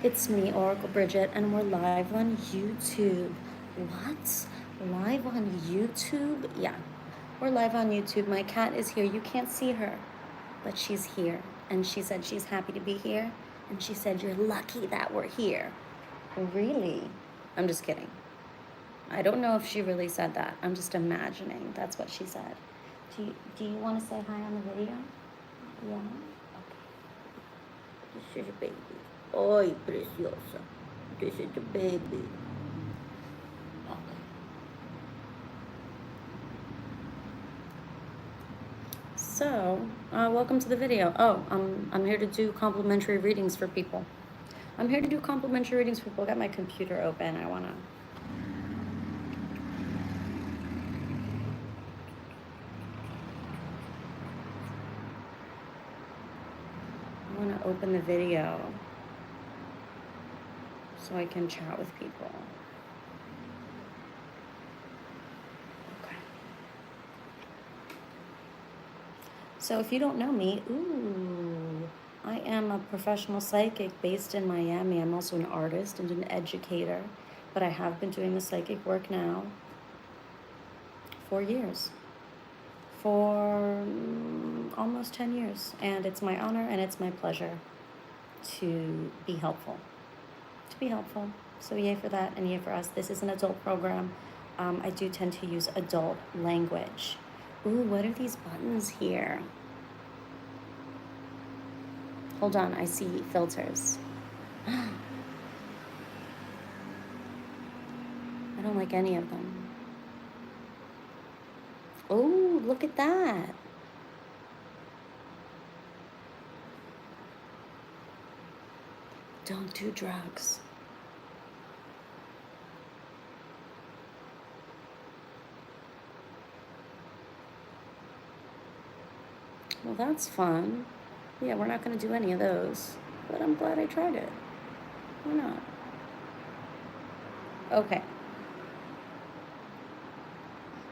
It's me, Oracle Bridget, and we're live on YouTube. What? Live on YouTube? Yeah, we're live on YouTube. My cat is here. You can't see her, but she's here. And she said she's happy to be here. And she said, you're lucky that we're here. Really? I'm just kidding. I don't know if she really said that. I'm just imagining that's what she said. Do you want to say hi on the video? Yeah? Okay. This is a baby. Ay, preciosa. This is the baby. Okay. So, welcome to the video. Oh, I'm here to do complimentary readings for people. I'm here to do complimentary readings for people. I got my computer open. I wanna open the video so I can chat with people. Okay. So if you don't know me, I am a professional psychic based in Miami. I'm also an artist and an educator, but I have been doing the psychic work now for years. For almost 10 years. And it's my honor and it's my pleasure to be helpful. So yay for that and yay for us. This is an adult program. I do tend to use adult language. Ooh, what are these buttons here? Hold on, I see filters. I don't like any of them. Oh, look at that. Don't do drugs. Well, that's fun. Yeah, we're not going to do any of those, but I'm glad I tried it. Why not? Okay.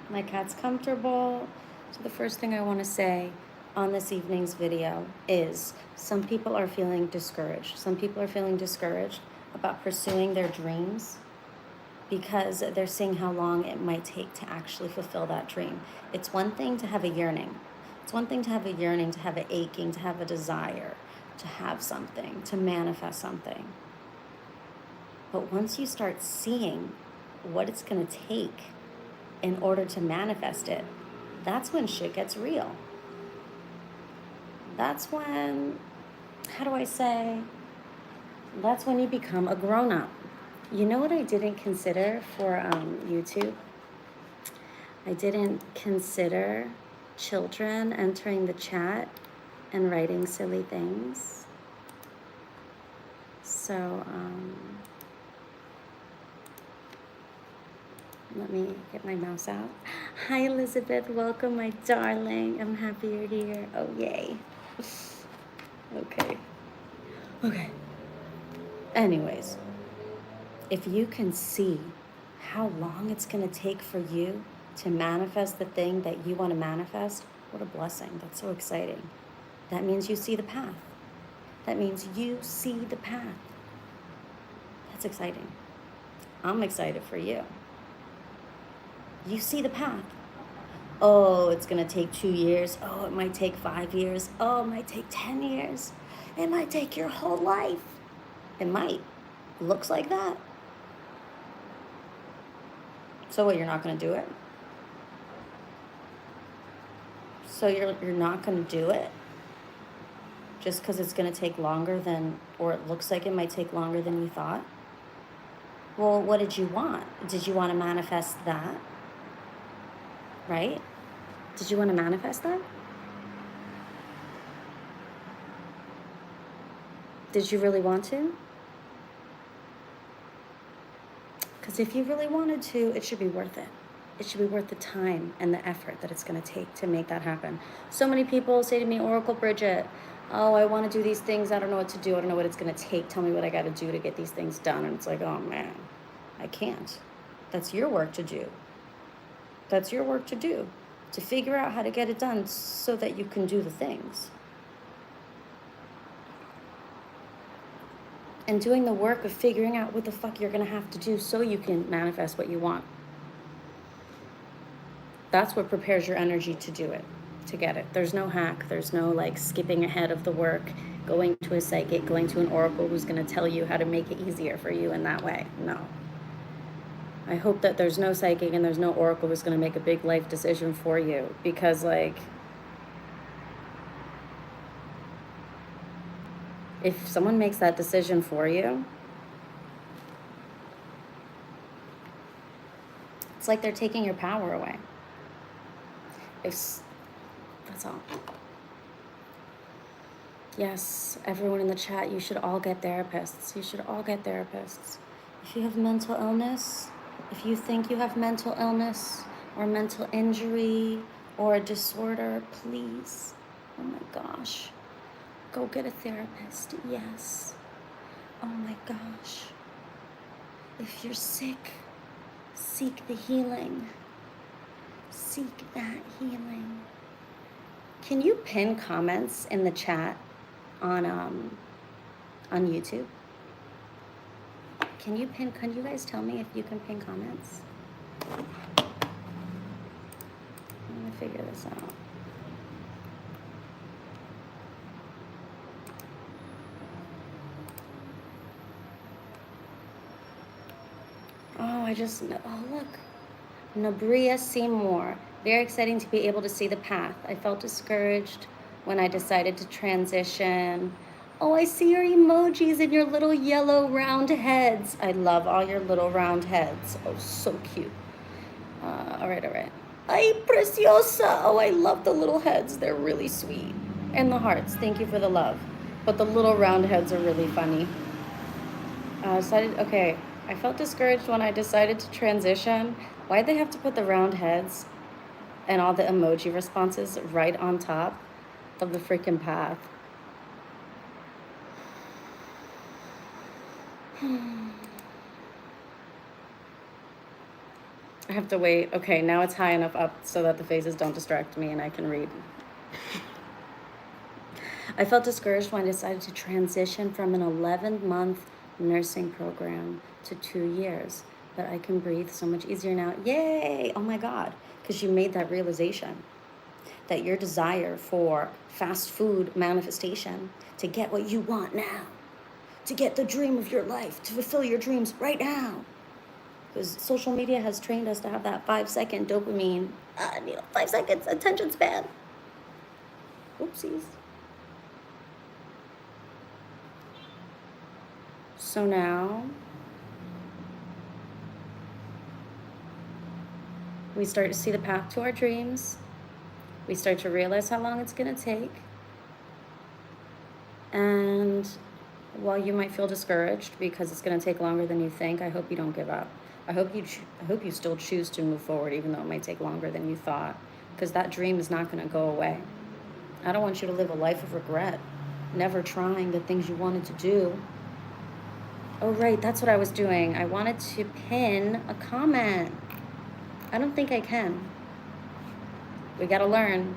My cat's comfortable. So the first thing I want to say on this evening's video is some people are feeling discouraged. Some people are feeling discouraged about pursuing their dreams because they're seeing how long it might take to actually fulfill that dream. It's one thing to have a yearning. It's one thing to have a yearning, to have an aching, to have a desire, to have something, to manifest something. But once you start seeing what it's going to take in order to manifest it, that's when shit gets real. That's when, how do I say, that's when you become a grown-up. You know what I didn't consider for YouTube? I didn't consider children entering the chat and writing silly things. So, let me get my mouse out. Hi, Elizabeth. Welcome, my darling. I'm happy you're here. Oh, yay. Okay. Anyways, if you can see how long it's going to take for you to manifest the thing that you want to manifest, what a blessing. That's so exciting. That means you see the path. That means you see the path. That's exciting. I'm excited for you. You see the path. Oh, it's going to take 2 years. Oh, it might take 5 years. Oh, it might take 10 years. It might take your whole life. It might. Looks like that. So what, you're not going to do it? So you're not going to do it? Just because it's going to take longer than, or it looks like it might take longer than you thought? Well, what did you want? Did you want to manifest that? Right? Did you want to manifest that? Did you really want to? Because if you really wanted to, it should be worth it. It should be worth the time and the effort that it's going to take to make that happen. So many people say to me, Oracle Bridget, oh, I want to do these things. I don't know what to do. I don't know what it's going to take. Tell me what I got to do to get these things done. And it's like, oh, man, I can't. That's your work to do. That's your work to do, to figure out how to get it done so that you can do the things. and doing the work of figuring out what the fuck you're gonna have to do so you can manifest what you want. That's what prepares your energy to do it, to get it. There's no hack. There's no like skipping ahead of the work, going to a psychic, going to an oracle who's gonna tell you how to make it easier for you in that way. No. I hope that there's no psychic and there's no oracle who's gonna make a big life decision for you, because like, if someone makes that decision for you, it's like they're taking your power away. That's all. Yes, everyone in the chat, you should all get therapists. You should all get therapists. If you have mental illness, if you think you have mental illness or mental injury or a disorder, please, oh my gosh, go get a therapist. Yes. Oh my gosh. If you're sick, seek the healing. Seek that healing. Can you pin comments in the chat on YouTube? Can you guys tell me if you can pin comments? I'm gonna figure this out. Oh look. Nabria Seymour. Very exciting to be able to see the path. I felt discouraged when I decided to transition. Oh, I see your emojis and your little yellow round heads. I love all your little round heads. Oh, so cute. All right. Ay, preciosa. Oh, I love the little heads. They're really sweet. And the hearts. Thank you for the love. But the little round heads are really funny. Okay. I felt discouraged when I decided to transition. Why'd they have to put the round heads and all the emoji responses right on top of the freaking path? I have to wait. Okay, now it's high enough up so that the faces don't distract me and I can read. I felt discouraged when I decided to transition from an 11-month nursing program to 2 years. But I can breathe so much easier now. Yay! Oh my God. Because you made that realization that your desire for fast food manifestation, to get what you want now, to get the dream of your life, to fulfill your dreams right now. Because social media has trained us to have that 5-second dopamine, 5 seconds attention span. Oopsies. So now we start to see the path to our dreams. We start to realize how long it's going to take. And while you might feel discouraged because it's going to take longer than you think, I hope you don't give up. I hope you still choose to move forward, even though it might take longer than you thought, because that dream is not going to go away. I don't want you to live a life of regret, never trying the things you wanted to do. Oh, right, that's what I was doing. I wanted to pin a comment. I don't think I can. We gotta learn.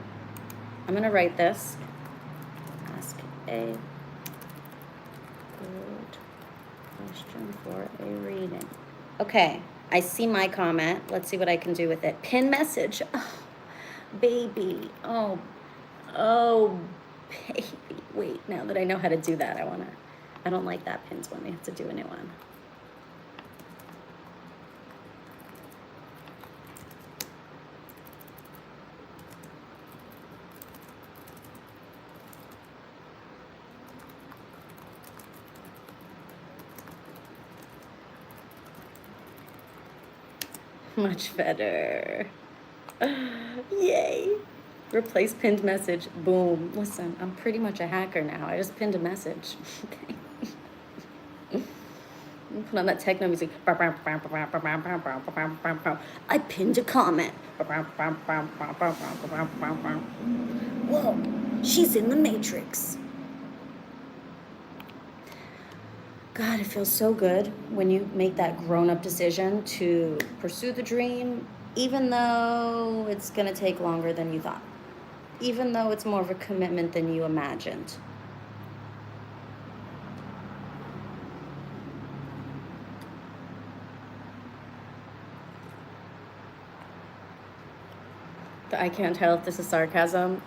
I'm gonna write this. Ask a good question for a reading. Okay, I see my comment. Let's see what I can do with it. Pin message. Oh, baby. Oh, baby. Wait, now that I know how to do that, I don't like that pins one. We have to do a new one. Much better. Yay. Replace pinned message. Boom. Listen, I'm pretty much a hacker now. I just pinned a message. Okay. Put on that techno music. I pinned a comment. Whoa, she's in the Matrix. God, it feels so good when you make that grown-up decision to pursue the dream, even though it's going to take longer than you thought, even though it's more of a commitment than you imagined. I can't tell if this is sarcasm.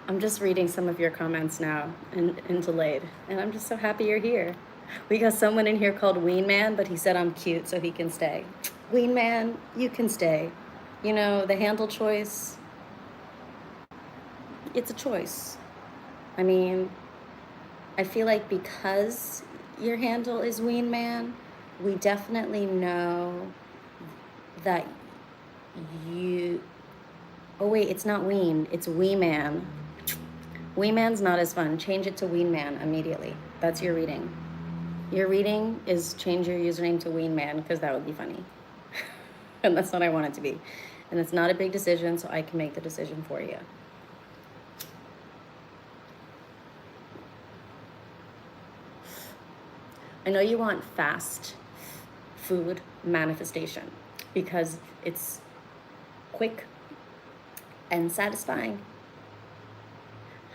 I'm just reading some of your comments now in delayed, and I'm just so happy you're here. We got someone in here called Ween Man, but he said I'm cute, so he can stay. Ween Man, you can stay. You know, the handle choice, it's a choice. I mean, I feel like because your handle is Ween Man, we definitely know that you... Oh wait, it's not Ween, it's Wee Man. Wee Man's not as fun. Change it to Ween Man immediately. That's your reading. Your reading is change your username to Ween Man, because that would be funny. And that's what I want it to be. And it's not a big decision, so I can make the decision for you. I know you want fast food manifestation because it's quick and satisfying.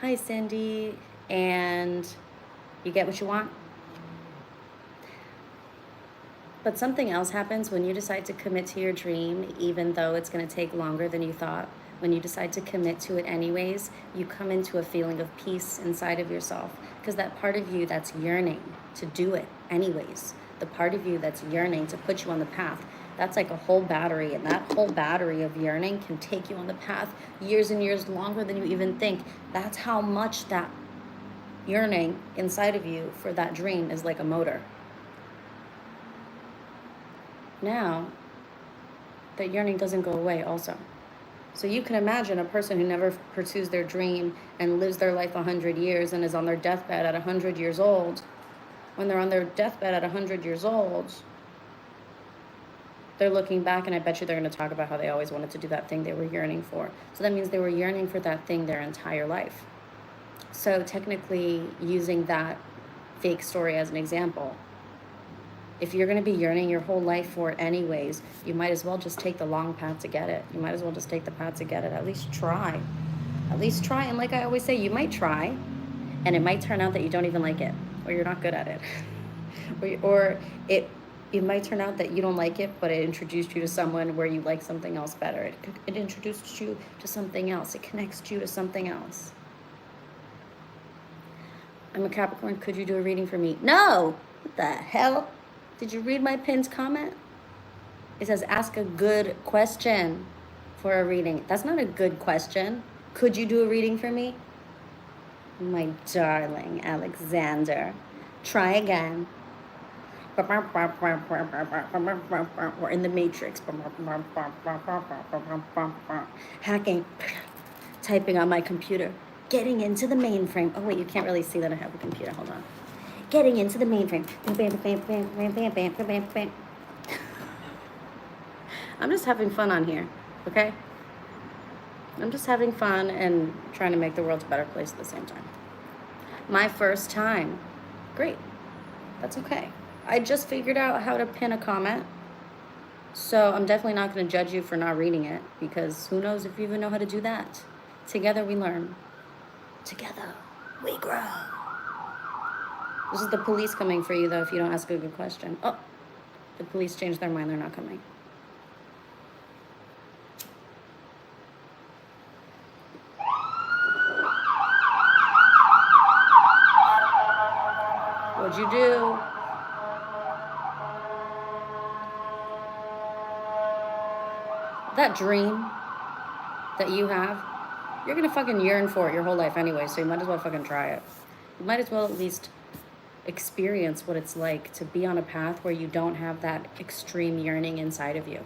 Hi, Cindy. And you get what you want. But something else happens when you decide to commit to your dream, even though it's going to take longer than you thought. When you decide to commit to it anyways, you come into a feeling of peace inside of yourself, because that part of you that's yearning to do it anyways, the part of you that's yearning to put you on the path, that's like a whole battery, and that whole battery of yearning can take you on the path years and years longer than you even think. That's how much that yearning inside of you for that dream is like a motor. Now, that yearning doesn't go away also. So you can imagine a person who never pursues their dream and lives their life 100 years and is on their deathbed at 100 years old. When they're on their deathbed at 100 years old, they're looking back, and I bet you they're going to talk about how they always wanted to do that thing they were yearning for. So that means they were yearning for that thing their entire life. So technically, using that fake story as an example, if you're going to be yearning your whole life for it anyways, you might as well just take the long path to get it. You might as well just take the path to get it. At least try. At least try. And like I always say, you might try, and it might turn out that you don't even like it, or you're not good at it. It might turn out that you don't like it, but it introduced you to someone where you like something else better. It introduced you to something else. It connects you to something else. I'm a Capricorn. Could you do a reading for me? No! What the hell? Did you read my pinned comment? It says, ask a good question for a reading. That's not a good question. Could you do a reading for me? My darling Alexander. Try again. We're in the Matrix. Hacking. Typing on my computer. Getting into the mainframe. Oh wait, you can't really see that I have a computer. Hold on. Getting into the mainframe. I'm just having fun on here, okay? I'm just having fun and trying to make the world a better place at the same time. My first time. Great. That's okay. I just figured out how to pin a comment, so I'm definitely not going to judge you for not reading it, because who knows if you even know how to do that. Together we learn. Together we grow. This is the police coming for you, though, if you don't ask a good question. Oh, the police changed their mind. They're not coming. What'd you do? That dream that you have, you're going to fucking yearn for it your whole life anyway, so you might as well fucking try it. You might as well at least experience what it's like to be on a path where you don't have that extreme yearning inside of you.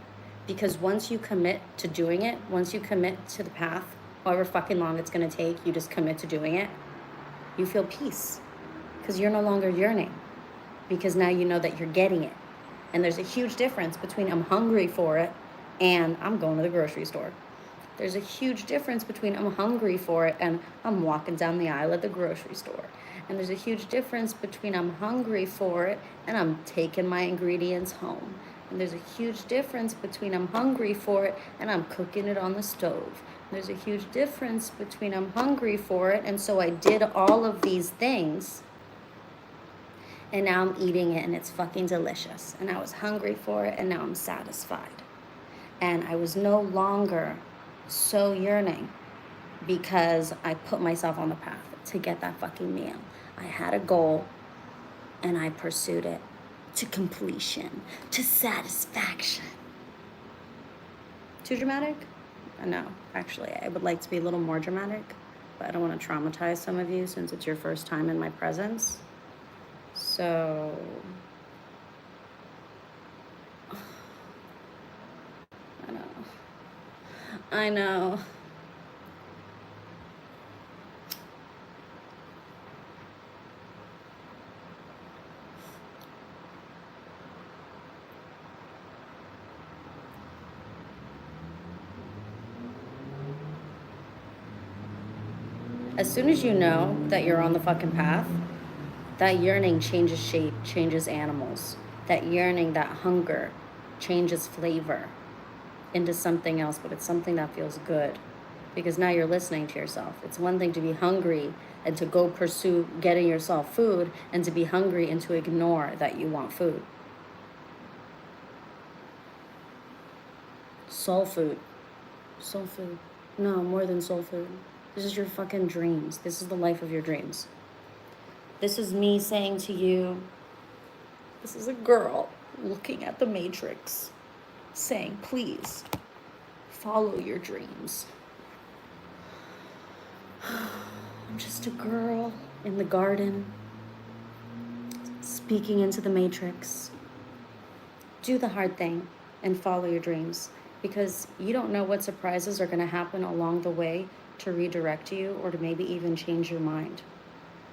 Because once you commit to doing it, once you commit to the path, however fucking long it's going to take, you just commit to doing it, you feel peace. Because you're no longer yearning. Because now you know that you're getting it. And there's a huge difference between I'm hungry for it and I'm going to the grocery store. There's a huge difference between I'm hungry for it and I'm walking down the aisle at the grocery store. And there's a huge difference between I'm hungry for it and I'm taking my ingredients home. And there's a huge difference between I'm hungry for it and I'm cooking it on the stove. And there's a huge difference between I'm hungry for it and so I did all of these things and now I'm eating it and it's fucking delicious. And I was hungry for it and now I'm satisfied. And I was no longer so yearning because I put myself on the path to get that fucking meal. I had a goal and I pursued it to completion, to satisfaction. Too dramatic? No, actually, I would like to be a little more dramatic, but I don't want to traumatize some of you since it's your first time in my presence. So, I know. As soon as you know that you're on the fucking path, that yearning changes shape, changes animals. That yearning, that hunger changes flavor into something else, but it's something that feels good. Because now you're listening to yourself. It's one thing to be hungry and to go pursue getting yourself food, and to be hungry and to ignore that you want food. Soul food. Soul food. No, more than soul food. This is your fucking dreams. This is the life of your dreams. This is me saying to you, this is a girl looking at the Matrix, saying, please, follow your dreams. I'm just a girl in the garden, speaking into the Matrix. Do the hard thing and follow your dreams, because you don't know what surprises are going to happen along the way to redirect you or to maybe even change your mind.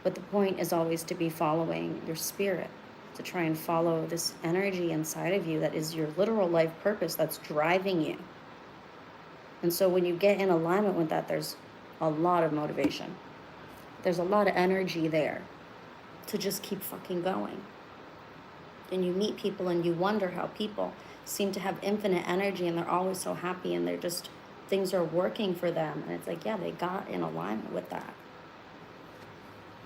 But the point is always to be following your spirit, to try and follow this energy inside of you that is your literal life purpose that's driving you. And so when you get in alignment with that, there's a lot of motivation. There's a lot of energy there to just keep fucking going. And you meet people and you wonder how people seem to have infinite energy and they're always so happy and they're just, things are working for them. And it's like, yeah, they got in alignment with that.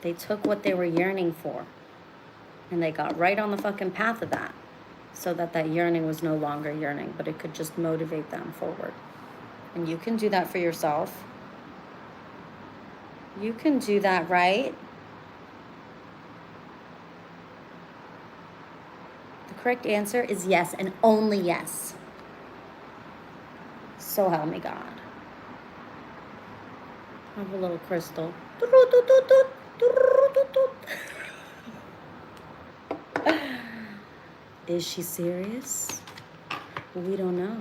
They took what they were yearning for and they got right on the fucking path of that, so that that yearning was no longer yearning, but it could just motivate them forward. And you can do that for yourself. You can do that, right? The correct answer is yes, and only yes. So help me God. I have a little crystal. Is she serious? We don't know.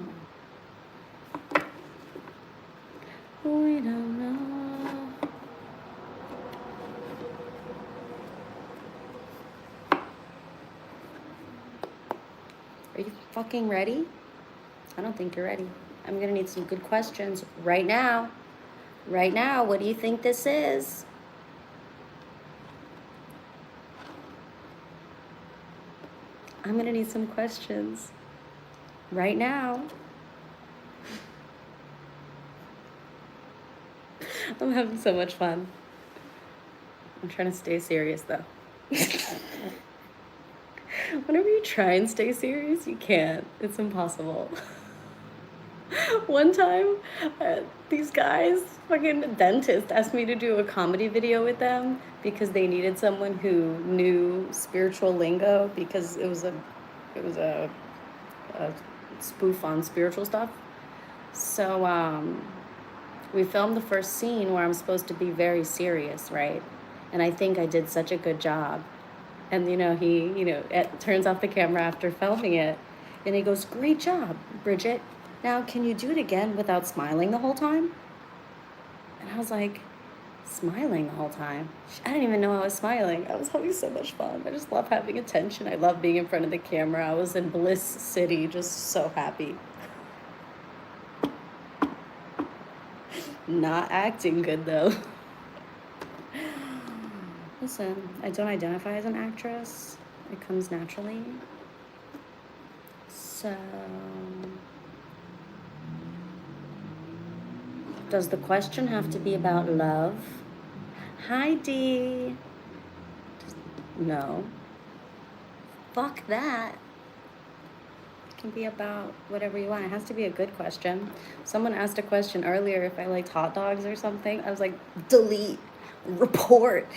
We don't know. Are you fucking ready? I don't think you're ready. I'm gonna need some good questions right now. Right now, what do you think this is? I'm gonna need some questions right now. I'm having so much fun. I'm trying to stay serious though. Whenever you try and stay serious, you can't. It's impossible. One time, these guys, fucking dentist, asked me to do a comedy video with them because they needed someone who knew spiritual lingo, because it was a spoof on spiritual stuff. So we filmed the first scene where I'm supposed to be very serious, right? And I think I did such a good job. And it turns off the camera after filming it, and he goes, "Great job, Bridget. Now, can you do it again without smiling the whole time?" And I was like, smiling the whole time? I didn't even know I was smiling. I was having so much fun. I just love having attention. I love being in front of the camera. I was in Bliss City, just so happy. Not acting good, though. Listen, I don't identify as an actress. It comes naturally. So, does the question have to be about love? Hi, Dee. No. Fuck that. can be about whatever you want. It has to be a good question. Someone asked a question earlier if I liked hot dogs or something. I was like, delete, report.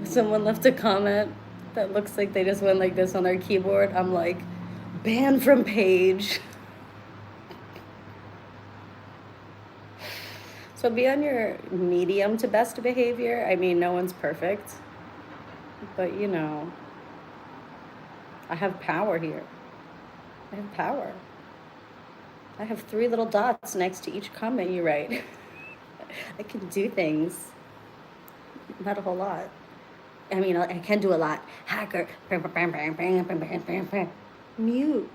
Someone left a comment that looks like they just went like this on their keyboard. I'm like, banned from page. So be on your medium to best behavior. I mean, no one's perfect, but you know, I have power here. I have power. I have 3 little dots next to each comment you write. I can do things. Not a whole lot. I mean, I can do a lot. Hacker. Mute.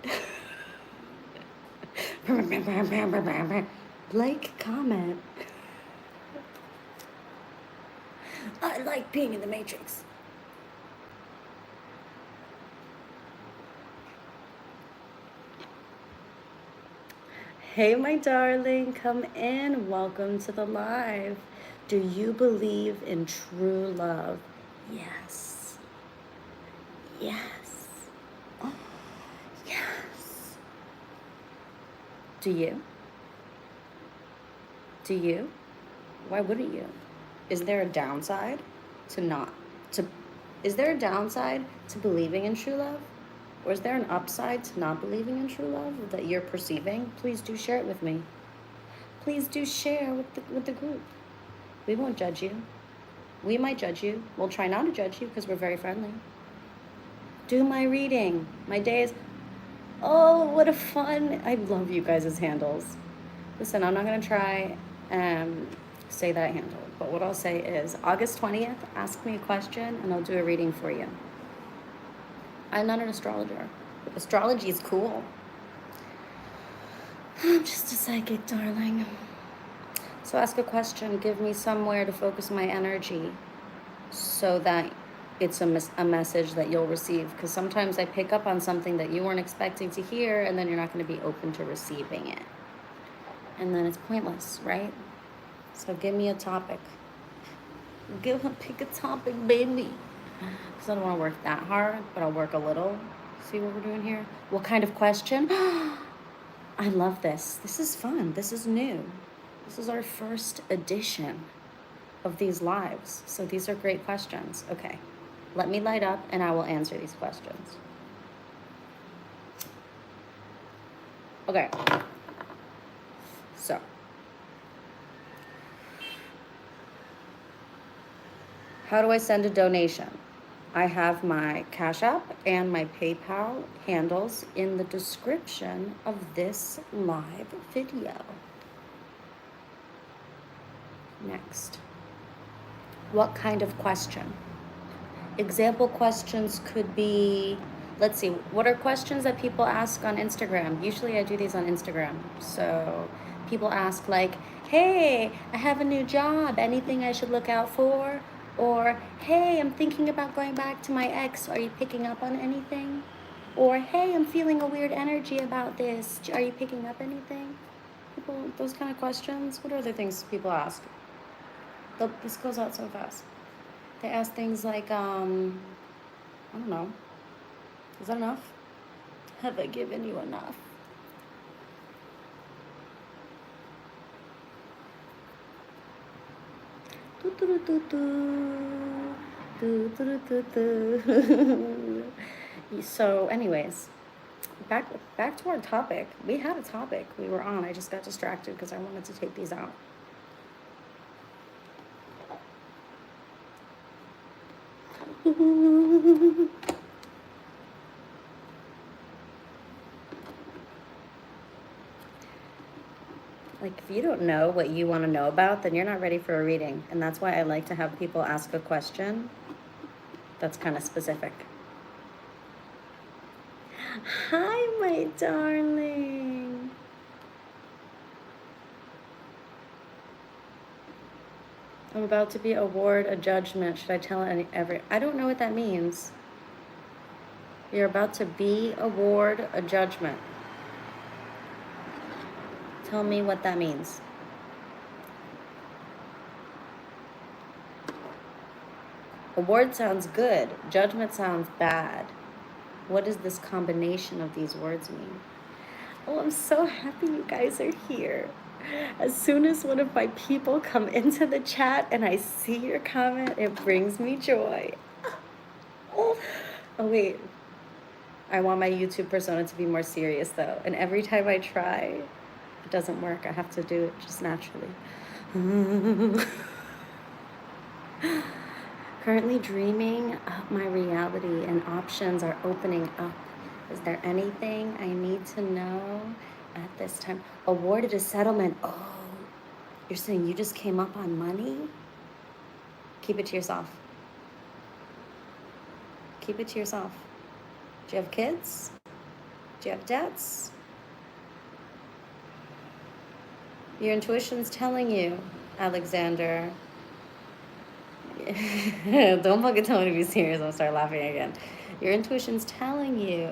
Like, comment. I like being in the Matrix. Hey, my darling, come in. Welcome to the live. Do you believe in true love? Yes. Yes. Oh, yes. Do you? Do you? Why wouldn't you? Is there a downside to is there a downside to believing in true love? Or is there an upside to not believing in true love that you're perceiving? Please do share it with me. Please do share with the group. We won't judge you. We might judge you. We'll try not to judge you because we're very friendly. Do my reading. My days. Oh, what a fun. I love you guys' handles. Listen, I'm not going to try and say that handle. But what I'll say is August 20th, ask me a question and I'll do a reading for you. I'm not an astrologer. Astrology is cool. I'm just a psychic, darling. So ask a question. Give me somewhere to focus my energy so that it's a message that you'll receive. Because sometimes I pick up on something that you weren't expecting to hear and then you're not going to be open to receiving it. And then it's pointless, right? So give me a topic. Pick a topic, baby. Because I don't want to work that hard, but I'll work a little. See what we're doing here? What kind of question? I love this. This is fun. This is new. This is our first edition of these lives. So these are great questions. Okay. Let me light up and I will answer these questions. Okay. So. How do I send a donation? I have my Cashapp and my PayPal handles in the description of this live video. Next. What kind of question? Example questions could be, let's see, what are questions that people ask on Instagram? Usually I do these on Instagram. So people ask like, hey, I have a new job. Anything I should look out for? Or, hey, I'm thinking about going back to my ex. Are you picking up on anything? Or, hey, I'm feeling a weird energy about this. Are you picking up anything? People, those kind of questions. What are other things people ask? This goes out so fast. They ask things like, I don't know. Is that enough? Have I given you enough? So anyways, back to our topic. We had a topic we were on. I just got distracted because I wanted to take these out. Like, if you don't know what you want to know about, then you're not ready for a reading. And that's why I like to have people ask a question that's kind of specific. Hi, my darling. I'm about to be award a judgment. Should I tell I don't know what that means. You're about to be award a judgment. Tell me what that means. Award sounds good. Judgment sounds bad. What does this combination of these words mean? Oh, I'm so happy you guys are here. As soon as one of my people come into the chat and I see your comment, it brings me joy. Oh, wait. I want my YouTube persona to be more serious though. And every time I try, it doesn't work. I have to do it just naturally. Currently dreaming up my reality and options are opening up. Is there anything I need to know at this time? Awarded a settlement. Oh, you're saying you just came up on money? Keep it to yourself. Keep it to yourself. Do you have kids? Do you have debts? Your intuition's telling you, Alexander. Don't fucking tell me to be serious. I'll start laughing again. Your intuition's telling you,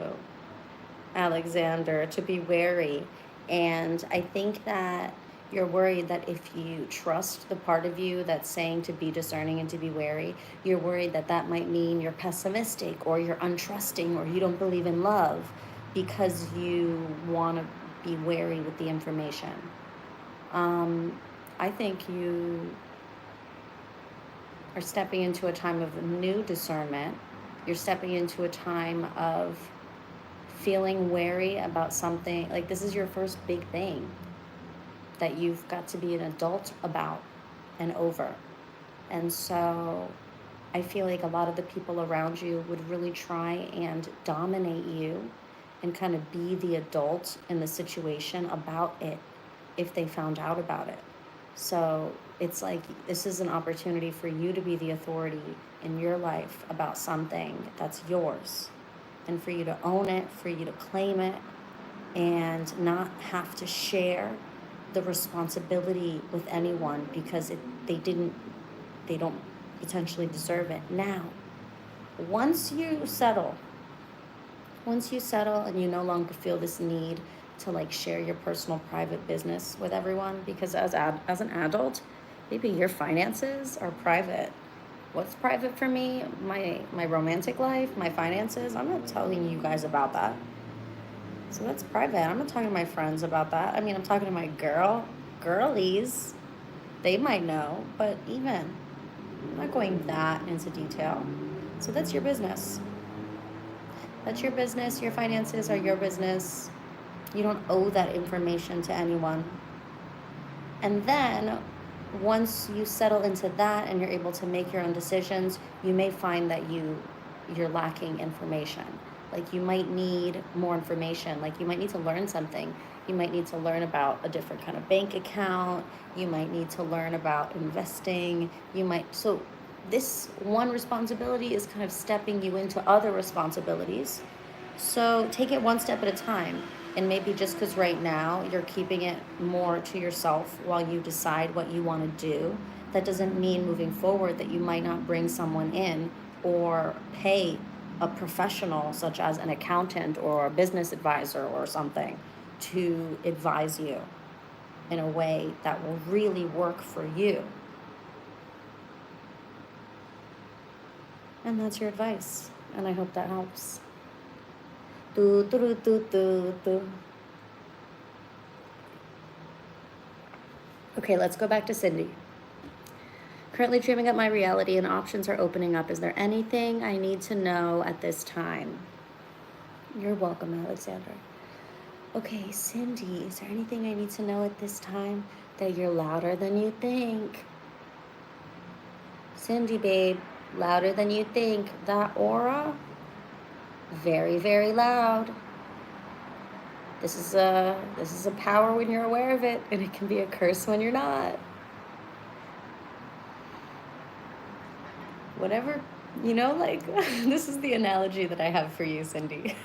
Alexander, to be wary. And I think that you're worried that if you trust the part of you that's saying to be discerning and to be wary, you're worried that that might mean you're pessimistic or you're untrusting or you don't believe in love because you want to be wary with the information. I think you are stepping into a time of new discernment. You're stepping into a time of feeling wary about something. Like this is your first big thing that you've got to be an adult about and over. And so I feel like a lot of the people around you would really try and dominate you and kind of be the adult in the situation about it if they found out about it. So it's like this is an opportunity for you to be the authority in your life about something that's yours, and for you to own it, for you to claim it, and not have to share the responsibility with anyone because they don't potentially deserve it. Now, once you settle and you no longer feel this need to like share your personal private business with everyone, because as an adult, maybe your finances are private. What's private for me? My romantic life, my finances. I'm not telling you guys about that. So that's private. I'm not talking to my friends about that. I mean, I'm talking to my girlies. They might know, but even I'm not going that into detail. So that's your business. That's your business. Your finances are your business. You don't owe that information to anyone. And then once you settle into that and you're able to make your own decisions, you may find that you're lacking information. Like you might need more information. Like you might need to learn something. You might need to learn about a different kind of bank account. You might need to learn about investing. So this one responsibility is kind of stepping you into other responsibilities. So take it one step at a time. And maybe just because right now you're keeping it more to yourself while you decide what you want to do, that doesn't mean moving forward that you might not bring someone in or pay a professional such as an accountant or a business advisor or something to advise you in a way that will really work for you. And that's your advice. And I hope that helps. Okay, let's go back to Cindy. Currently dreaming up my reality and options are opening up. Is there anything I need to know at this time? You're welcome, Alexander. Okay, Cindy, is there anything I need to know at this time? That you're louder than you think. Cindy, babe, louder than you think. That aura, very, very loud. This is a power when you're aware of it, and it can be a curse when you're not. Whatever, like, this is the analogy that I have for you, Cindy.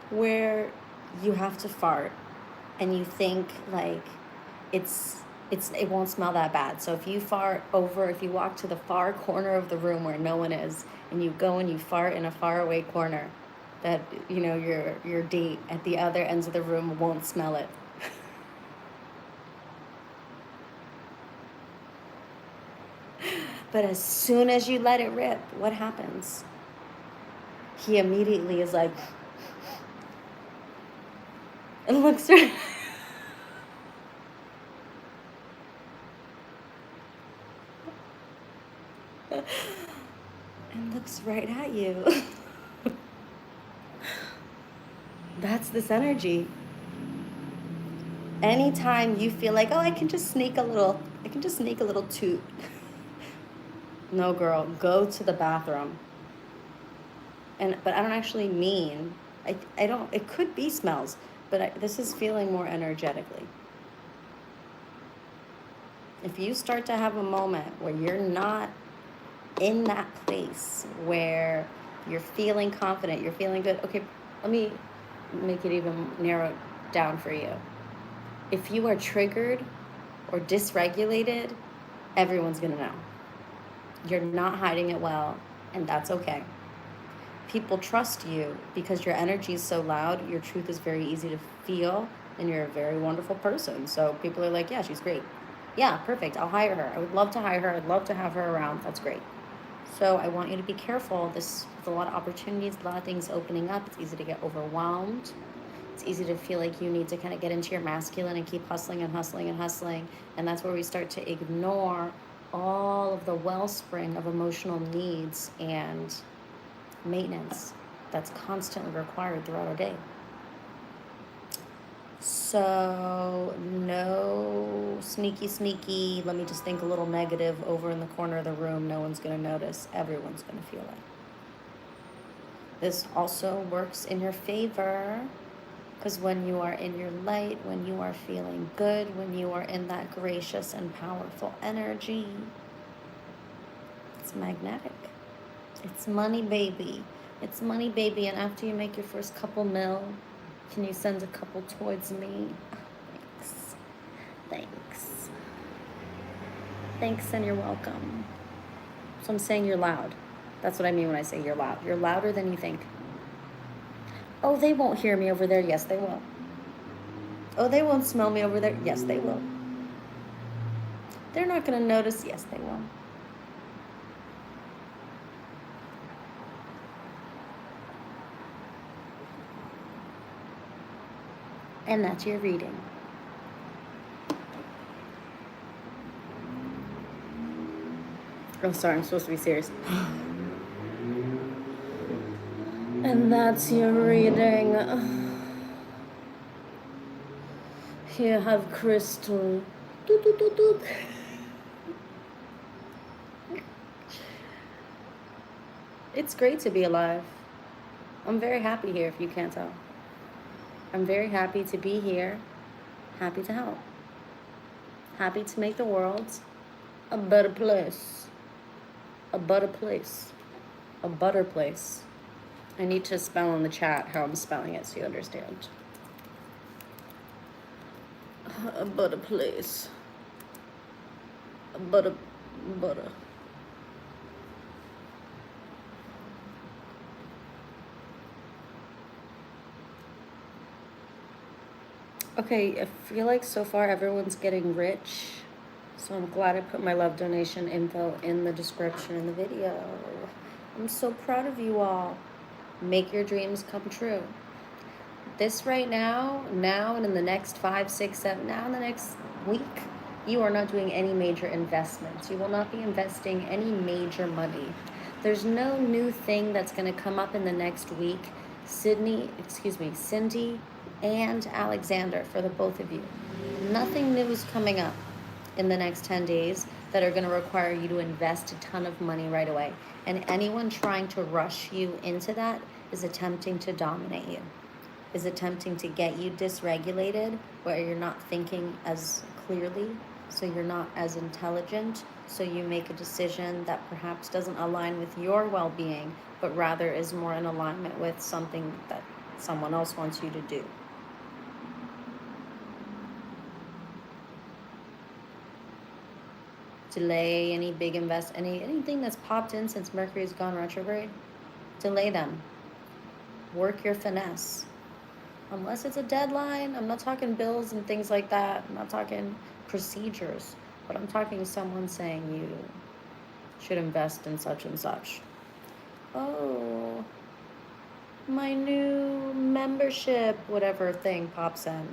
Where you have to fart, and you think, like, it won't smell that bad. So if you walk to the far corner of the room where no one is, and you go and you fart in a faraway corner, that, your date at the other ends of the room won't smell it. But as soon as you let it rip, what happens? He immediately is like, and looks right, and looks right at you. That's this energy. Anytime you feel like, oh, I can just sneak a little toot. No, girl, go to the bathroom. But I don't actually mean, I don't, it could be smells, but this is feeling more energetically. If you start to have a moment where you're not in that place where you're feeling confident, you're feeling good, okay, let me make it even narrow down for you. If you are triggered or dysregulated, everyone's gonna know. You're not hiding it well, and that's okay. People trust you because your energy is so loud, your truth is very easy to feel, and you're a very wonderful person. So people are like, yeah, she's great. Yeah, perfect, I'll hire her. I would love to hire her. I'd love to have her around. That's great. So I want you to be careful. There's a lot of opportunities, a lot of things opening up. It's easy to get overwhelmed. It's easy to feel like you need to kind of get into your masculine and keep hustling and hustling and hustling. And that's where we start to ignore all of the wellspring of emotional needs and maintenance that's constantly required throughout our day. So no sneaky, let me just think a little negative over in the corner of the room. No one's going to notice. Everyone's going to feel it. This also works in your favor because when you are in your light, when you are feeling good, when you are in that gracious and powerful energy, it's magnetic. It's money, baby. It's money, baby. And after you make your first couple mil, can you send a couple towards me? Thanks. Thanks. Thanks, and you're welcome. So I'm saying you're loud. That's what I mean when I say you're loud. You're louder than you think. Oh, they won't hear me over there. Yes, they will. Oh, they won't smell me over there. Yes, they will. They're not going to notice. Yes, they will. And that's your reading. Oh, sorry, I'm supposed to be serious. And that's your reading. Here, have crystal. Doot, doot, doot, doot. It's great to be alive. I'm very happy here, if you can't tell. I'm very happy to be here. Happy to help. Happy to make the world a better place. A better place. A butter place. I need to spell in the chat how I'm spelling it so you understand. A butter place. A butter. Okay, I feel like so far everyone's getting rich. So I'm glad I put my love donation info in the description in the video. I'm so proud of you all. Make your dreams come true. This right now and in the next 5, 6, 7, now in the next week, you are not doing any major investments. You will not be investing any major money. There's no new thing that's going to come up in the next week. Cindy and Alexander, for the both of you. Nothing new is coming up in the next 10 days that are going to require you to invest a ton of money right away. And anyone trying to rush you into that is attempting to dominate you, is attempting to get you dysregulated, where you're not thinking as clearly, so you're not as intelligent, so you make a decision that perhaps doesn't align with your well-being, but rather is more in alignment with something that someone else wants you to do. Delay any big anything that's popped in since Mercury's gone retrograde. Delay them. Work your finesse. Unless it's a deadline, I'm not talking bills and things like that. I'm not talking procedures, but I'm talking someone saying you should invest in such and such. Oh, my new membership, whatever thing pops in.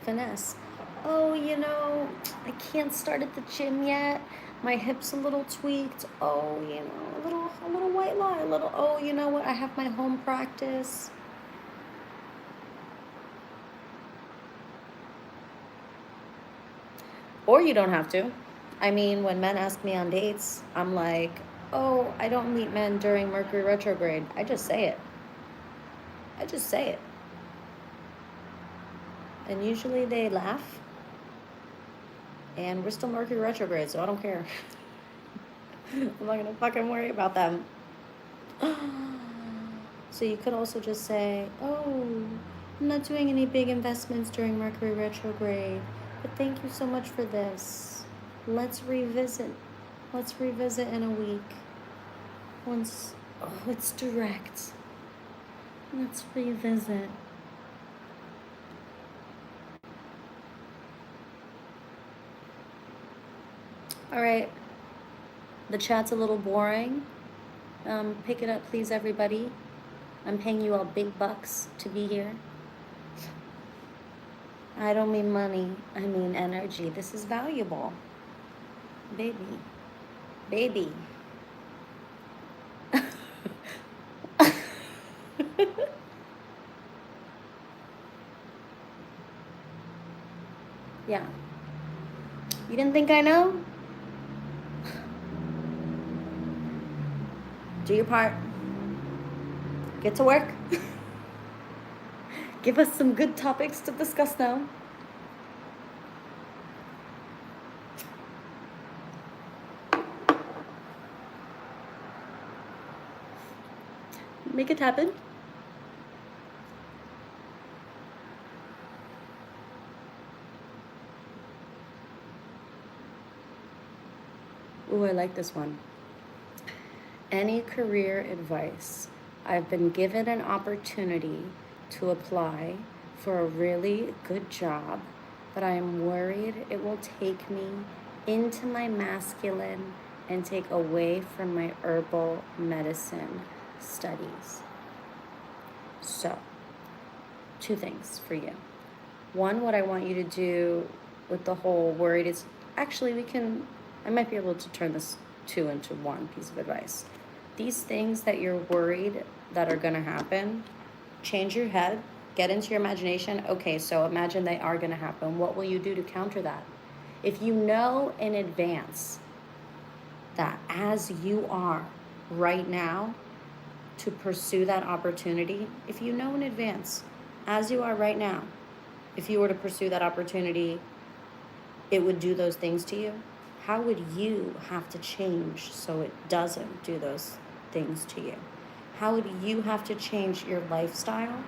Finesse. Oh, you know, I can't start at the gym yet. My hip's a little tweaked. Oh, you know, a little white lie, a little, oh, you know what? I have my home practice. Or you don't have to. I mean, when men ask me on dates, I'm like, oh, I don't meet men during Mercury retrograde. I just say it. I just say it. And usually they laugh. And we're still Mercury retrograde, so I don't care. I'm not gonna fucking worry about them. So you could also just say, oh, I'm not doing any big investments during Mercury retrograde, but thank you so much for this. Let's revisit. Let's revisit in a week. Once, oh, it's direct. Let's revisit. All right. The chat's a little boring. Pick it up, please, everybody. I'm paying you all big bucks to be here. I don't mean money. I mean energy. This is valuable. Baby. Baby. Yeah. You didn't think I know? Do your part. Get to work. Give us some good topics to discuss now. Make it happen. Ooh, I like this one. Any career advice? I've been given an opportunity to apply for a really good job, but I am worried it will take me into my masculine and take away from my herbal medicine studies. So, two things for you. One, what I want you to do with the whole worried is, actually I might be able to turn this two into one piece of advice. These things that you're worried that are gonna happen, change your head, get into your imagination. Okay, so imagine they are gonna happen. What will you do to counter that? If you know in advance that as you are right now to pursue that opportunity, if you know in advance, as you are right now, if you were to pursue that opportunity, it would do those things to you, how would you have to change so it doesn't do those things to you? How would you have to change your lifestyle?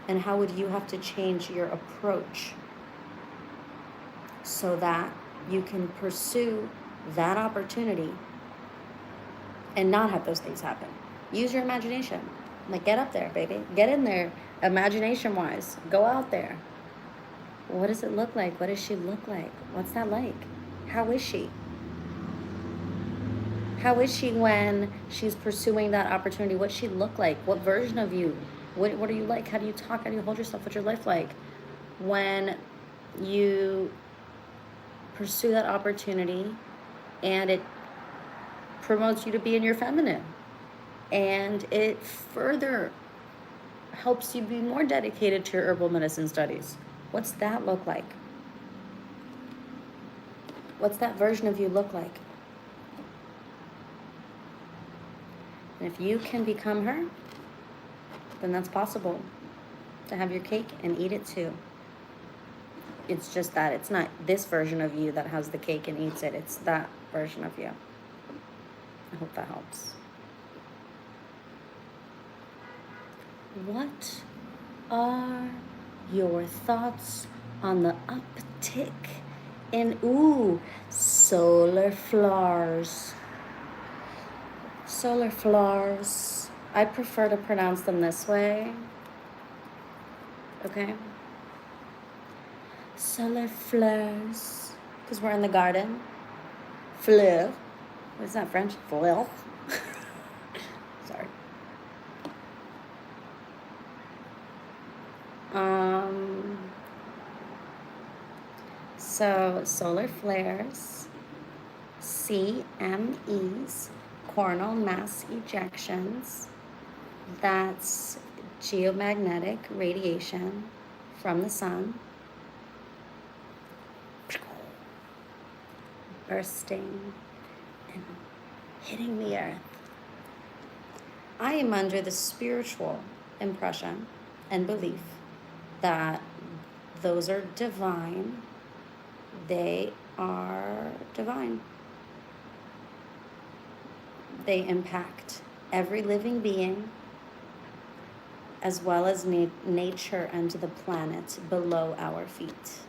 And how would you have to change your approach so that you can pursue that opportunity and not have those things happen? Use your imagination. Like, get up there, baby. Get in there, imagination-wise. Go out there. What does it look like? What does she look like? What's that like? How is she? How is she when she's pursuing that opportunity? What's she look like? What version of you? What are you like? How do you talk? How do you hold yourself? What's your life like? When you pursue that opportunity and it promotes you to be in your feminine and it further helps you be more dedicated to your herbal medicine studies. What's that look like? What's that version of you look like? And if you can become her, then that's possible to have your cake and eat it too. It's just that it's not this version of you that has the cake and eats it. It's that version of you. I hope that helps. What are your thoughts on the uptick in, solar flowers? Solar flowers. I prefer to pronounce them this way. Okay? Solar flowers. Because we're in the garden. Fleur. What's that French? Fleur. Sorry. So solar flares, CMEs, coronal mass ejections, that's geomagnetic radiation from the sun, bursting and hitting the earth. I am under the spiritual impression and belief that those are divine. They are divine. They impact every living being, as well as nature and the planet below our feet.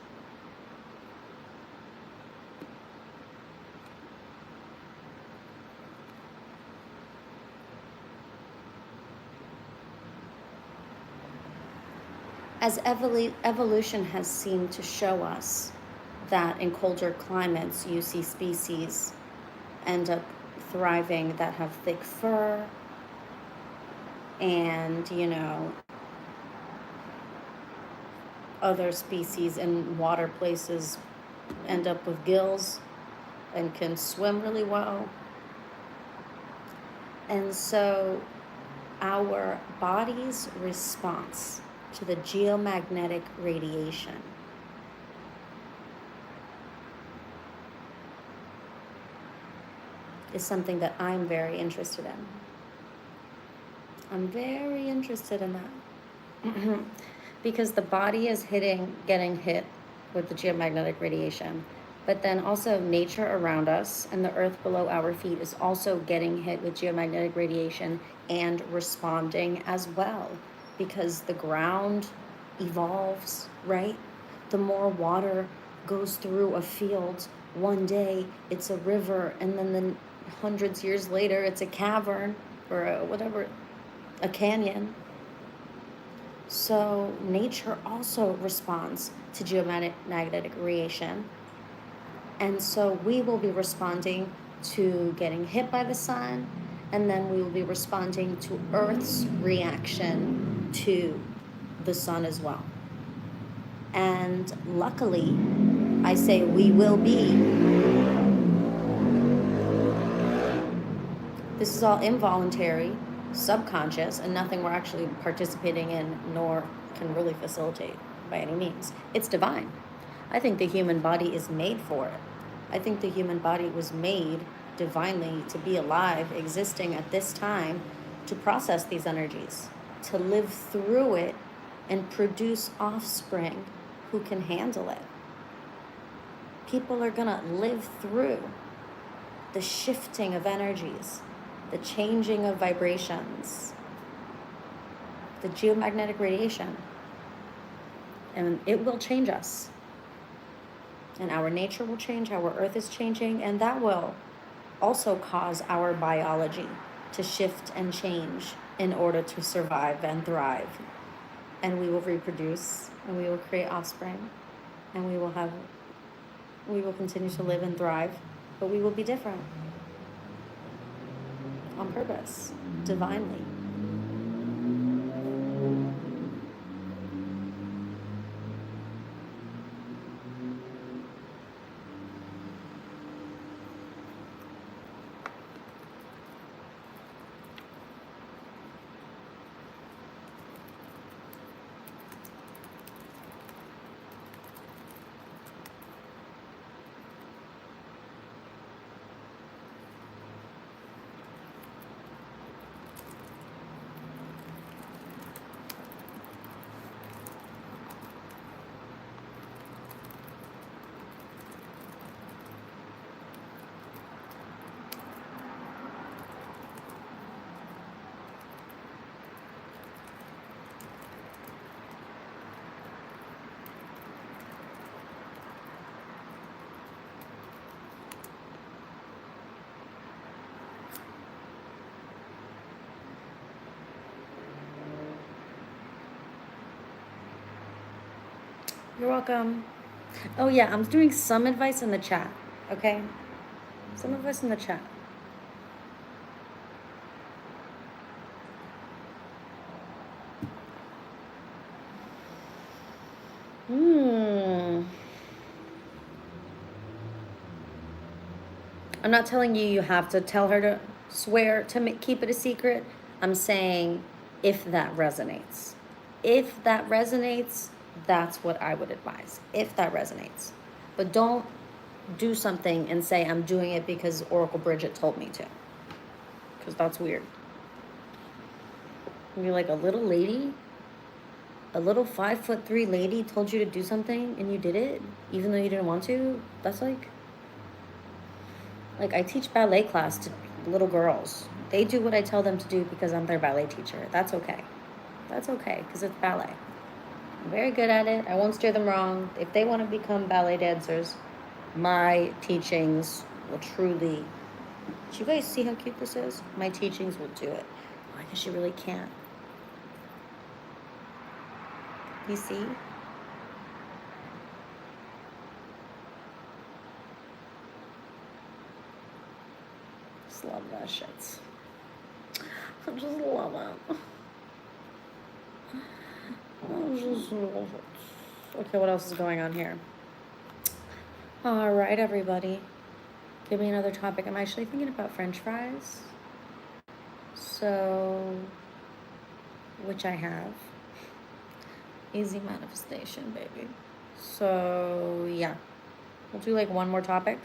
As evolution has seemed to show us that in colder climates you see species end up thriving that have thick fur, and other species in water places end up with gills and can swim really well. And so our body's response to the geomagnetic radiation is something that I'm very interested in. I'm very interested in that. Because the body is getting hit with the geomagnetic radiation, but then also nature around us and the earth below our feet is also getting hit with geomagnetic radiation and responding as well, because the ground evolves, right? The more water goes through a field, one day it's a river, and then hundreds of years later it's a cavern or a canyon. So nature also responds to geomagnetic radiation. And so we will be responding to getting hit by the sun, and then we will be responding to Earth's reaction to the sun as well. And luckily, I say we will be. This is all involuntary, subconscious, and nothing we're actually participating in nor can really facilitate by any means. It's divine. I think the human body is made for it. I think the human body was made divinely to be alive, existing at this time, to process these energies, to live through it and produce offspring who can handle it. People are gonna live through the shifting of energies, the changing of vibrations, the geomagnetic radiation, and it will change us. And our nature will change, our earth is changing, and that will also cause our biology to shift and change in order to survive and thrive. And we will reproduce, and we will create offspring, and we will continue to live and thrive, but we will be different. On purpose, divinely. You're welcome. Oh yeah, I'm doing some advice in the chat, okay? Some of us in the chat. I'm not telling you have to tell her to swear to keep it a secret. I'm saying if that resonates. If that resonates, that's what I would advise. If that resonates. But don't do something and say I'm doing it because Oracle Bridget told me to. Because that's weird. You're like a little lady, a little 5'3" lady told you to do something and you did it even though you didn't want to. That's like I teach ballet class to little girls. They do what I tell them to do because I'm their ballet teacher. That's okay. That's okay because it's ballet. I'm very good at it. I won't steer them wrong. If they want to become ballet dancers, my teachings will truly... Do you guys see how cute this is? My teachings will do it. Oh, I guess you really can't. You see? Just love that shit. I just love it. I just love it. Okay, what else is going on here? All right, everybody. Give me another topic. I'm actually thinking about French fries. So, which I have. Easy manifestation, baby. So, yeah. We'll do like one more topic.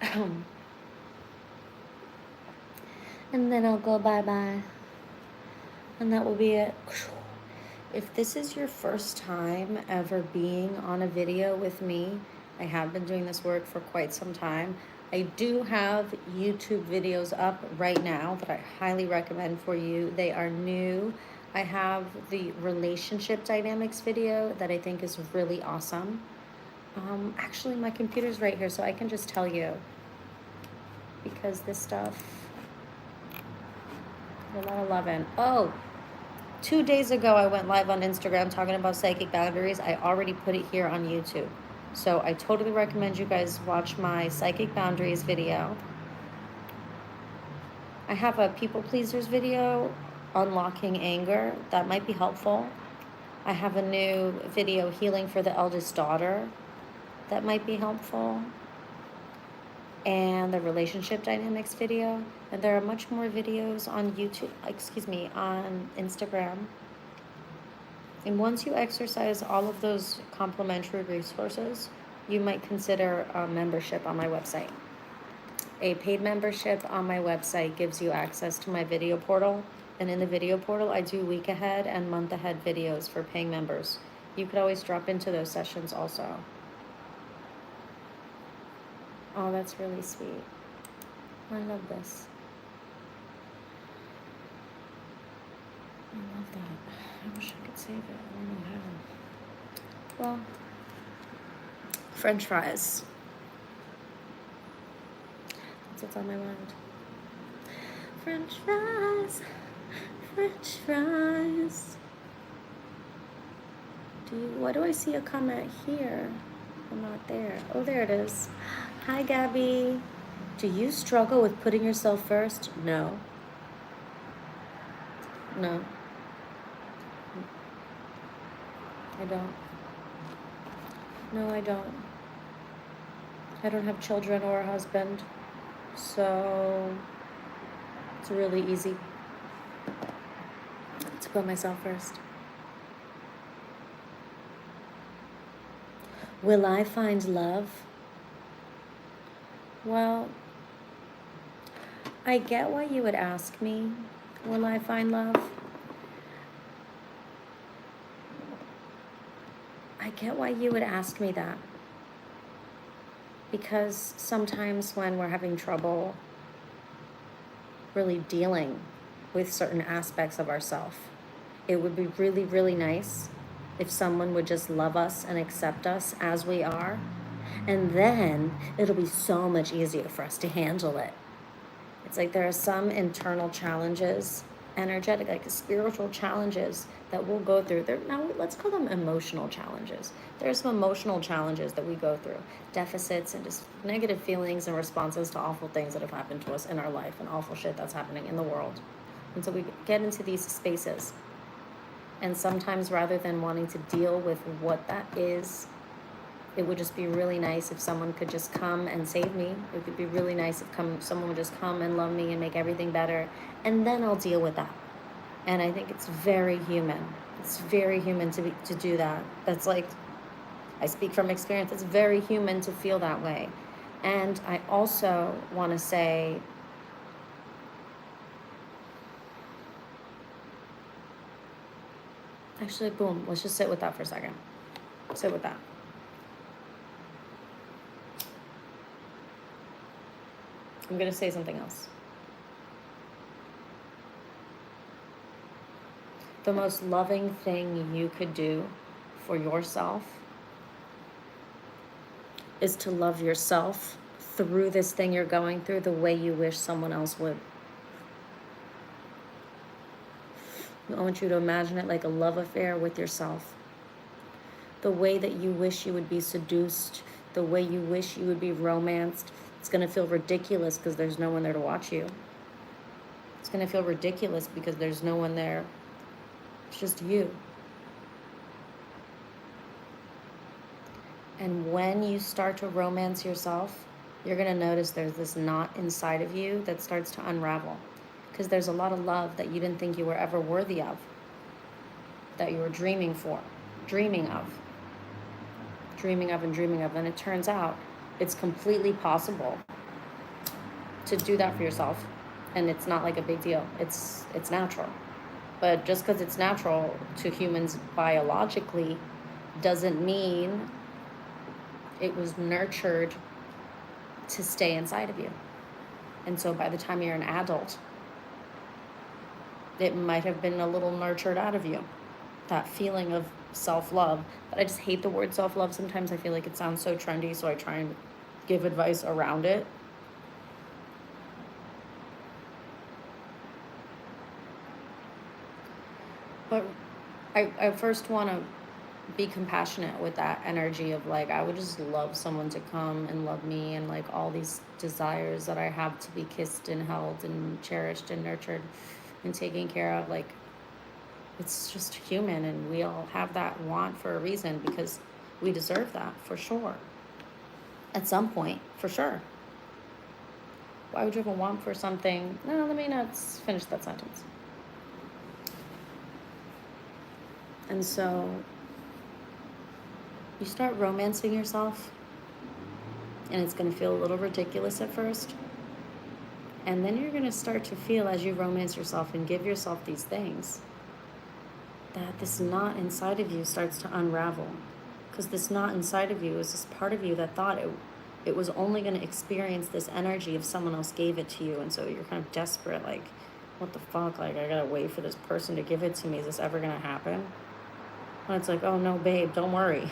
And then I'll go bye-bye. And that will be it. If this is your first time ever being on a video with me, I have been doing this work for quite some time. I do have YouTube videos up right now that I highly recommend for you. They are new. I have the relationship dynamics video that I think is really awesome. Actually, my computer's right here, so I can just tell you. Because this stuff, a lot of loving. Oh, 2 days ago, I went live on Instagram talking about psychic boundaries. I already put it here on YouTube. So I totally recommend you guys watch my psychic boundaries video. I have a people pleasers video, unlocking anger. That might be helpful. I have a new video, healing for the eldest daughter. That might be helpful. And the relationship dynamics video. And there are much more videos on YouTube, on Instagram. And once you exercise all of those complimentary resources, you might consider a membership on my website. A paid membership on my website gives you access to my video portal. And in the video portal, I do week ahead and month ahead videos for paying members. You could always drop into those sessions also. Oh, that's really sweet. I love this. I love that. I wish I could save it. I don't know how. Well, French fries. That's what's on my mind. French fries. French fries. Why do I see a comment here? I'm not there. Oh, there it is. Hi, Gabby. Do you struggle with putting yourself first? No. No. I don't. No, I don't. I don't have children or a husband. So it's really easy to put myself first. Will I find love? Well, I get why you would ask me, will I find love? I get why you would ask me that. Because sometimes when we're having trouble really dealing with certain aspects of ourselves, it would be really, really nice if someone would just love us and accept us as we are. And then it'll be so much easier for us to handle it. It's like there are some internal challenges energetic, like spiritual challenges that we'll go through. Now let's call them emotional challenges. There are some emotional challenges that we go through, deficits and just negative feelings and responses to awful things that have happened to us in our life and awful shit that's happening in the world. And so we get into these spaces, and sometimes rather than wanting to deal with what that is, it would just be really nice if someone could just come and save me. It would be really nice if someone would just come and love me and make everything better, and then I'll deal with that. And I think it's very human. It's very human to do that. That's like, I speak from experience. It's very human to feel that way. And I also want to say, actually, boom, let's just sit with that for a second. Sit with that. I'm going to say something else. The most loving thing you could do for yourself is to love yourself through this thing you're going through the way you wish someone else would. I want you to imagine it like a love affair with yourself. The way that you wish you would be seduced, the way you wish you would be romanced. It's going to feel ridiculous because there's no one there to watch you. It's going to feel ridiculous because there's no one there. It's just you. And when you start to romance yourself, you're going to notice there's this knot inside of you that starts to unravel. Because there's a lot of love that you didn't think you were ever worthy of. That you were dreaming of. And it turns out it's completely possible to do that for yourself. And it's not like a big deal. It's natural. But just because it's natural to humans biologically doesn't mean it was nurtured to stay inside of you. And so by the time you're an adult, it might have been a little nurtured out of you. That feeling of self-love. But I just hate the word self-love. Sometimes I feel like it sounds so trendy, so I try and give advice around it. But I first want to be compassionate with that energy of like, I would just love someone to come and love me, and like all these desires that I have to be kissed and held and cherished and nurtured and taken care of. Like, it's just human, and we all have that want for a reason because we deserve that for sure. At some point, for sure. Why would you have a want for something? No, let me not finish that sentence. And so you start romancing yourself, and it's going to feel a little ridiculous at first. And then you're going to start to feel, as you romance yourself and give yourself these things, that this knot inside of you starts to unravel. Because this knot inside of you is this part of you that thought it was only going to experience this energy if someone else gave it to you. And so you're kind of desperate, like, what the fuck? Like, I got to wait for this person to give it to me. Is this ever going to happen? And it's like, oh no, babe, don't worry.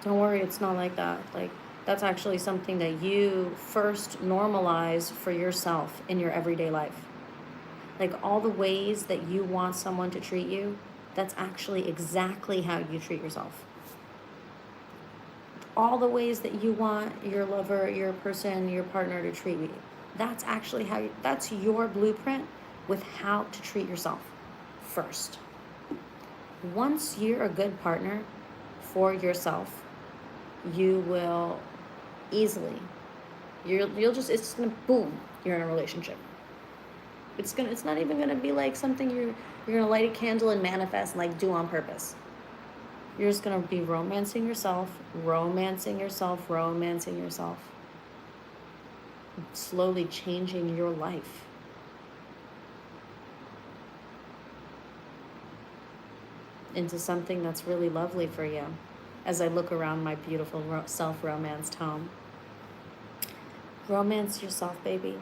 Don't worry, it's not like that. Like, that's actually something that you first normalize for yourself in your everyday life. Like, all the ways that you want someone to treat you, that's actually exactly how you treat yourself. All the ways that you want your lover, your person, your partner to treat you, that's actually that's your blueprint with how to treat yourself first. Once you're a good partner for yourself, you will easily, it's just gonna boom, you're in a relationship. It's not even gonna be like something you're gonna light a candle and manifest and like do on purpose. You're just gonna be romancing yourself, slowly changing your life. Into something that's really lovely for you. As I look around my beautiful self-romanced home. Romance yourself, baby.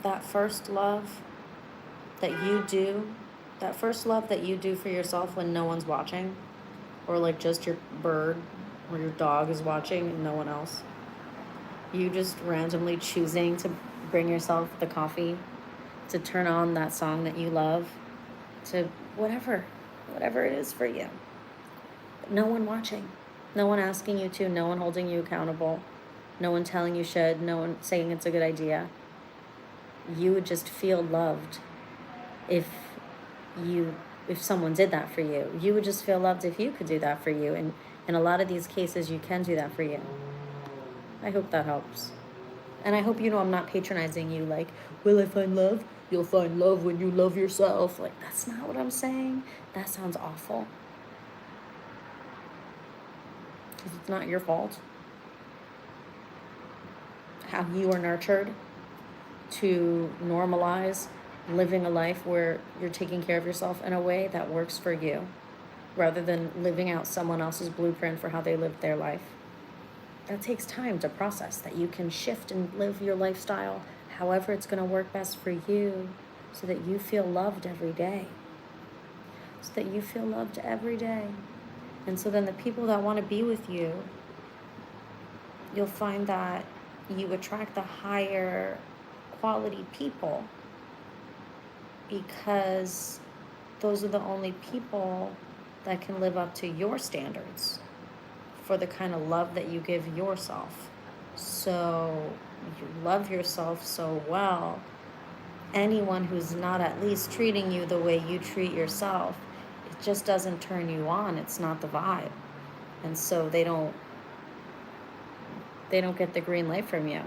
That first love that you do for yourself when no one's watching, or like just your bird or your dog is watching and no one else. You just randomly choosing to bring yourself the coffee, to turn on that song that you love, to whatever it is for you. No one watching, no one asking you to, no one holding you accountable, no one telling you should, no one saying it's a good idea. You would just feel loved if someone did that for you. You would just feel loved if you could do that for you. And in a lot of these cases, you can do that for you. I hope that helps. And I hope you know I'm not patronizing you like, will I find love? You'll find love when you love yourself. Like, that's not what I'm saying. That sounds awful. Because it's not your fault. How you are nurtured to normalize living a life where you're taking care of yourself in a way that works for you, rather than living out someone else's blueprint for how they lived their life. That takes time to process, that you can shift and live your lifestyle however it's going to work best for you, so that you feel loved every day. So that you feel loved every day. And so then the people that want to be with you, you'll find that you attract the higher quality people, because those are the only people that can live up to your standards for the kind of love that you give yourself. So you love yourself so well, anyone who's not at least treating you the way you treat yourself, it just doesn't turn you on. It's not the vibe. And so they don't get the green light from you.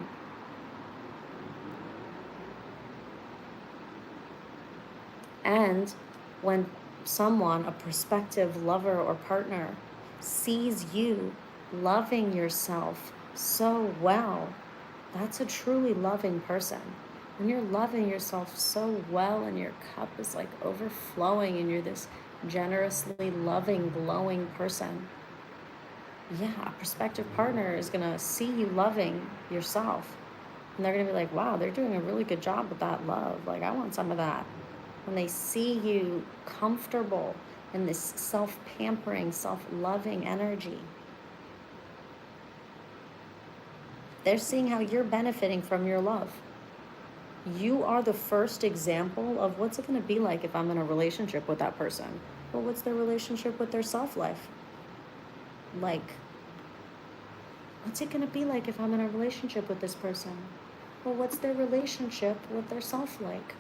And when someone, a prospective lover or partner, sees you loving yourself so well, that's a truly loving person. When you're loving yourself so well and your cup is like overflowing and you're this generously loving, glowing person, yeah, a prospective partner is going to see you loving yourself. And they're going to be like, wow, they're doing a really good job with that love. Like, I want some of that. When they see you comfortable in this self-pampering, self-loving energy, they're seeing how you're benefiting from your love. You are the first example of what's it going to be like if I'm in a relationship with that person. Well, what's their relationship with their self-life? Like, what's it going to be like if I'm in a relationship with this person? Well, what's their relationship with their self like?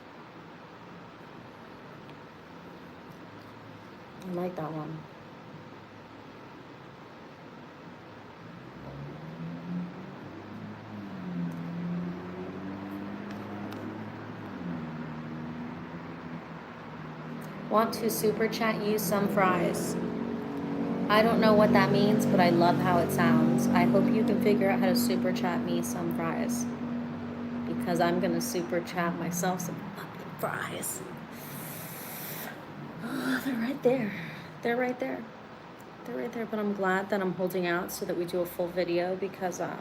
I like that one. Want to super chat you some fries. I don't know what that means, but I love how it sounds. I hope you can figure out how to super chat me some fries, because I'm gonna super chat myself some fucking fries. Oh, they're right there. They're right there. They're right there. But I'm glad that I'm holding out so that we do a full video, because why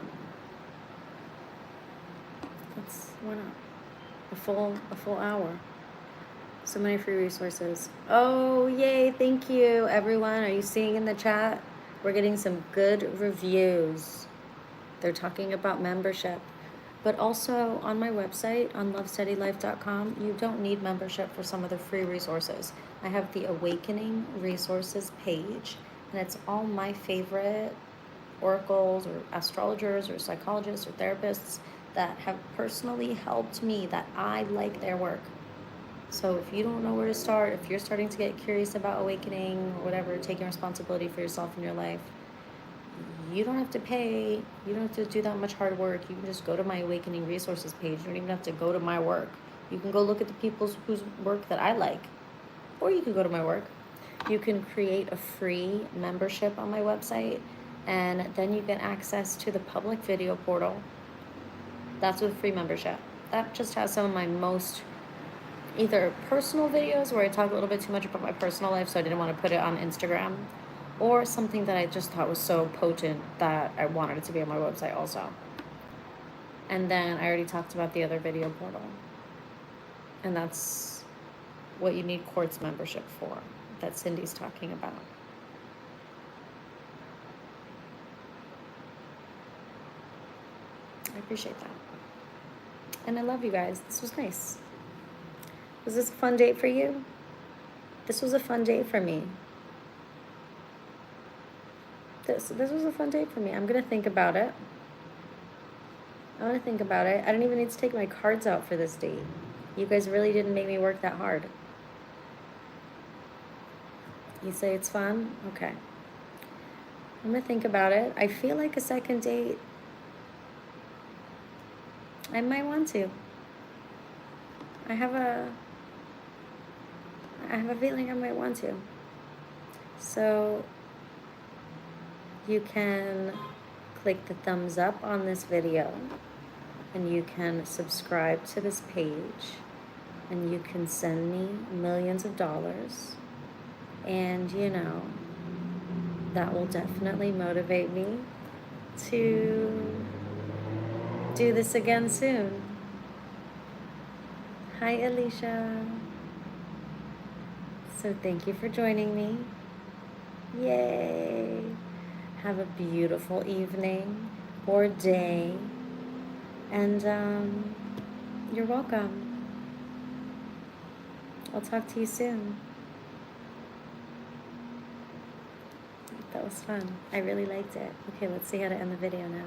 not? A full hour. So many free resources. Oh, yay, thank you, everyone. Are you seeing in the chat? We're getting some good reviews. They're talking about membership. But also on my website, on lovesteadylife.com, you don't need membership for some of the free resources. I have the Awakening Resources page, and it's all my favorite oracles or astrologers or psychologists or therapists that have personally helped me, that I like their work. So if you don't know where to start, if you're starting to get curious about awakening or whatever, taking responsibility for yourself in your life, you don't have to pay. You don't have to do that much hard work. You can just go to my Awakening Resources page. You don't even have to go to my work. You can go look at the people whose work that I like, or you can go to my work. You can create a free membership on my website, and then you get access to the public video portal. That's with free membership. That just has some of my most either personal videos where I talk a little bit too much about my personal life, so I didn't want to put it on Instagram, or something that I just thought was so potent that I wanted it to be on my website also. And then I already talked about the other video portal. And that's what you need Quartz membership for, that Cindy's talking about. I appreciate that. And I love you guys. This was nice. Was this a fun date for you? This was a fun date for me. This was a fun date for me. I'm going to think about it. I want to think about it. I don't even need to take my cards out for this date. You guys really didn't make me work that hard. You say it's fun? Okay. I'm going to think about it. I feel like a second date, I might want to. I have a feeling I might want to. So you can click the thumbs up on this video, and you can subscribe to this page, and you can send me millions of dollars, and you know, that will definitely motivate me to do this again soon. Hi, Alicia. So thank you for joining me. Yay. Have a beautiful evening or day. And you're welcome. I'll talk to you soon. That was fun. I really liked it. Okay, let's see how to end the video now.